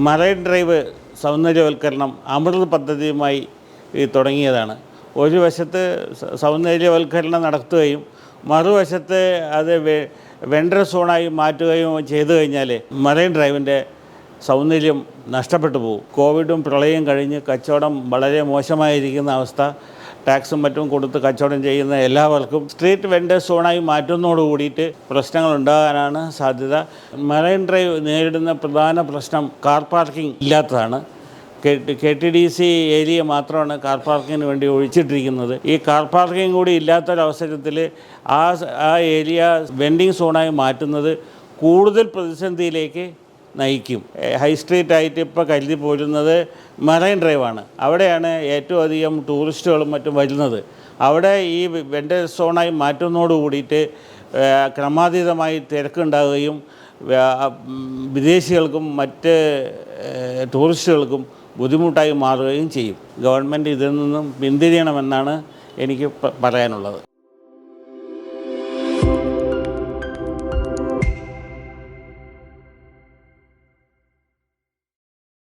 Marine drive സൗന്ദര്യവൽക്കരണം അമൃത് പദ്ധതിയുമായി തുടങ്ങിയതാണ്. ഒരു വശത്ത് സൗന്ദര്യവൽക്കരണം നടത്തുകയും മറുവശത്ത് അത് വെണ്ടർ സോണായി മാറ്റുകയും ചെയ്തു കഴിഞ്ഞാൽ മറൈൻ ഡ്രൈവിൻ്റെ സൗന്ദര്യം നഷ്ടപ്പെട്ടു പോകും. കോവിഡും പ്രളയം കഴിഞ്ഞ് കച്ചവടം വളരെ മോശമായിരിക്കുന്ന അവസ്ഥ, ടാക്സും മറ്റും കൊടുത്ത് കച്ചവടം ചെയ്യുന്ന എല്ലാവർക്കും സ്ട്രീറ്റ് വെണ്ടർ സോണായി മാറ്റുന്നതോട് കൂടിയിട്ട് പ്രശ്നങ്ങൾ ഉണ്ടാകാനാണ് സാധ്യത. മറൈൻ ഡ്രൈവ് നേരിടുന്ന പ്രധാന പ്രശ്നം കാർ പാർക്കിംഗ് ഇല്ലാത്തതാണ്. KTDC ഏരിയ മാത്രമാണ് കാർ പാർക്കിങ്ങിന് വേണ്ടി ഒഴിച്ചിട്ടിരിക്കുന്നത്. ഈ കാർ പാർക്കിംഗ് കൂടി ഇല്ലാത്തൊരവസരത്തിൽ ആ ഏരിയ വെൻഡിങ് സോണായി മാറ്റുന്നത് കൂടുതൽ പ്രതിസന്ധിയിലേക്ക് നയിക്കും. ഹൈ സ്ട്രീറ്റായിട്ട് ഇപ്പോൾ കരുതി പോരുന്നത് മറൈൻ ഡ്രൈവാണ്. അവിടെയാണ് ഏറ്റവും അധികം ടൂറിസ്റ്റുകളും മറ്റും വരുന്നത്. അവിടെ ഈ വെണ്ടർ സോണായി മാറ്റുന്നതോട് കൂടിയിട്ട് ക്രമാതീതമായി തിരക്കുണ്ടാവുകയും വിദേശികൾക്കും മറ്റ് ടൂറിസ്റ്റുകൾക്കും ബുദ്ധിമുട്ടായി മാറുകയും ചെയ്യും. ഗവൺമെൻറ് ഇതിൽ നിന്നും പിന്തിരിയണമെന്നാണ് എനിക്ക് പറയാനുള്ളത്.